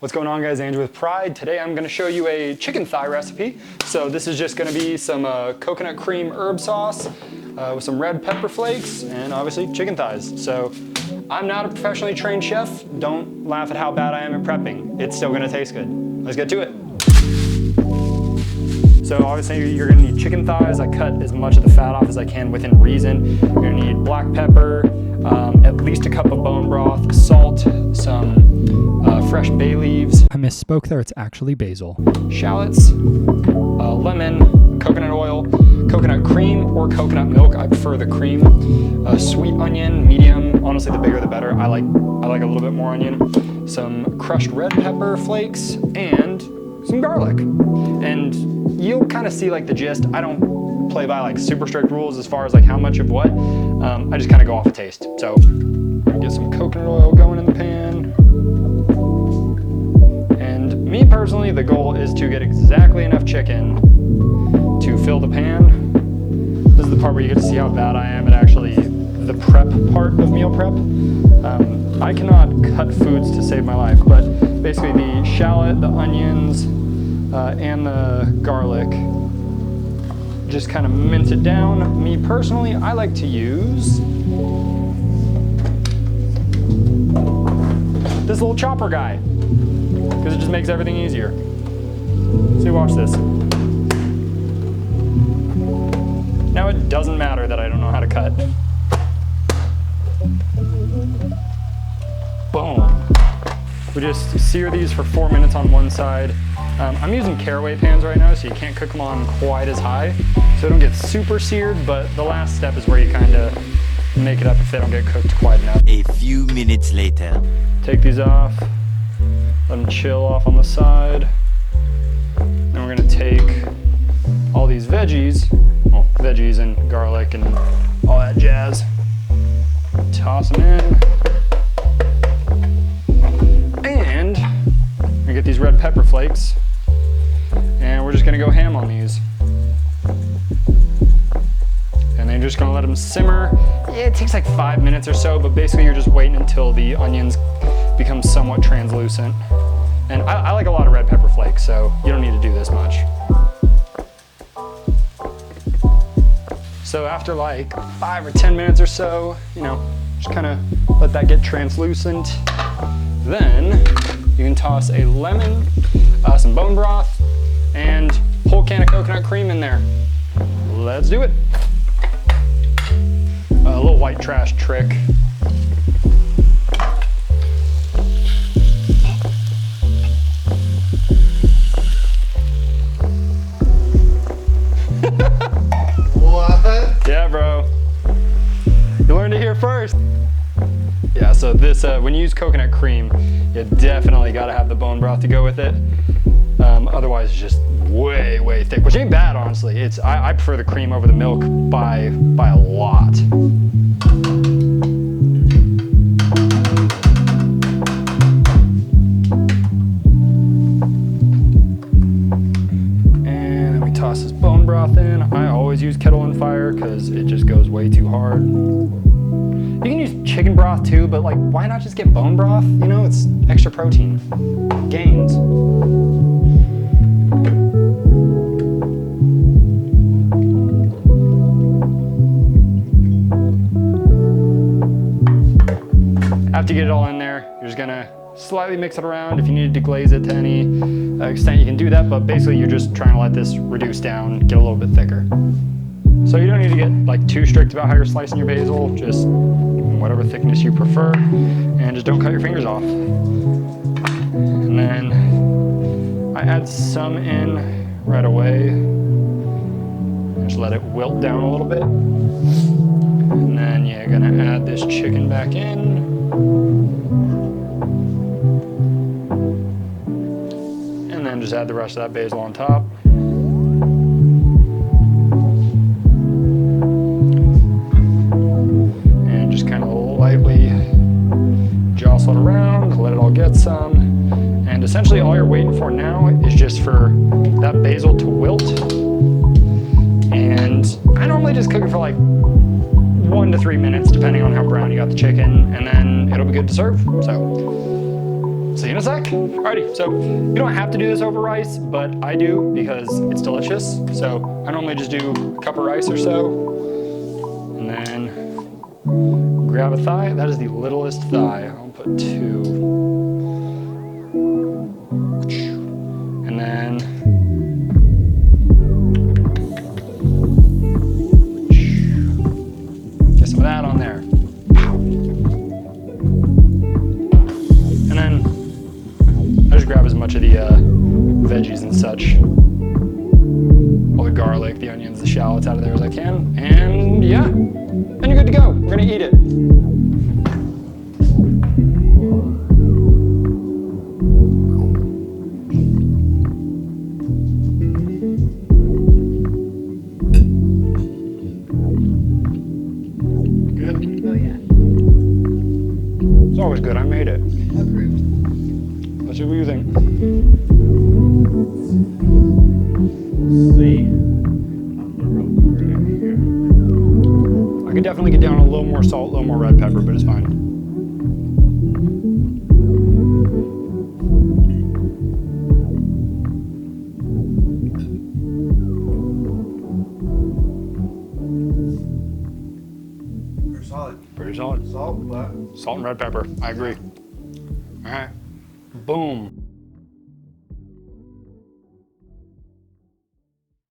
What's going on, guys? Andrew with Pride. Today I'm going to show you a chicken thigh recipe. So this is just going to be some coconut cream herb sauce with some red pepper flakes and obviously chicken thighs. So I'm not a professionally trained chef. Don't laugh at how bad I am at prepping. It's still going to taste good. Let's get to it. So obviously you're going to need chicken thighs. I cut as much of the fat off as I can within reason. You're going to need black pepper, at least a cup of bone broth, salt, some fresh bay leaves. I misspoke there, it's actually basil. Shallots, lemon, coconut oil, coconut cream or coconut milk. I prefer the cream. Sweet onion, medium. Honestly, the bigger the better. I like a little bit more onion. Some crushed red pepper flakes and some garlic. And you'll kind of see like the gist. I don't play by like super strict rules as far as like how much of what. I just kind of go off of taste. So get some coconut oil going in the pan. And me personally, the goal is to get exactly enough chicken to fill the pan. This is the part where you get to see how bad I am at actually the prep part of meal prep. I cannot cut foods to save my life, but basically the shallot, the onions, and the garlic, just kind of mince it down. Me personally, I like to use this little chopper guy because it just makes everything easier. See, watch this. Now it doesn't matter that I don't know how to cut. Boom. We just sear these for 4 minutes on one side. I'm using caraway pans right now, so you can't cook them on quite as high, so they don't get super seared, but the last step is where you kind of make it up if they don't get cooked quite enough. A few minutes later. Take these off, let them chill off on the side. Then we're gonna take all these veggies, well, veggies and garlic and all that jazz, toss them in. And we're gonna get these red pepper flakes, and we're just gonna go ham on these. And then you're just gonna let them simmer. Yeah, it takes like 5 minutes or so, but basically you're just waiting until the onions become somewhat translucent. And I like a lot of red pepper flakes, so you don't need to do this much. So after like 5 or 10 minutes or so, you know, just kind of let that get translucent. Then you can toss a lemon, some bone broth, and a whole can of coconut cream in there. Let's do it. A little white trash trick. What? Yeah, bro. You learned it here first. Yeah, so this, when you use coconut cream, you definitely gotta have the bone broth to go with it. Otherwise it's just way, way thick, which ain't bad, honestly. I prefer the cream over the milk by a lot. And then we toss this bone broth in. I always use kettle and fire because it just goes way too hard. You can use chicken broth too, but like, why not just get bone broth? You know, it's extra protein. Gains. After you get it all in there, you're just gonna slightly mix it around. If you needed to glaze it to any extent, you can do that, but basically you're just trying to let this reduce down, get a little bit thicker. So you don't need to get like too strict about how you're slicing your basil, just whatever thickness you prefer, and just don't cut your fingers off. And then I add some in right away, just let it wilt down a little bit. And then you're gonna add this chicken back in. And then just add the rest of that basil on top. Lightly jostle it around, let it all get some. And essentially all you're waiting for now is just for that basil to wilt. And I normally just cook it for like 1 to 3 minutes, depending on how brown you got the chicken, and then it'll be good to serve. So See you in a sec. Alrighty, so you don't have to do this over rice, but I do because it's delicious. So I normally just do a cup of rice or so, and then grab a thigh. That is the littlest thigh. I'll put 2. And then get some of that on there. And then I just grab as much of the veggies and such, all the garlic, the onions, the shallots out of there as I can. And yeah, then you're good to go. We're gonna eat it. Good? Oh yeah. It's always good. I made it. Approved. Let's see what you think. See, I'm the real critic here. I could definitely get down a little more salt, a little more red pepper, but it's fine. Pretty solid. Pretty solid. Salt, but Salt and red pepper. I agree. All right. Boom.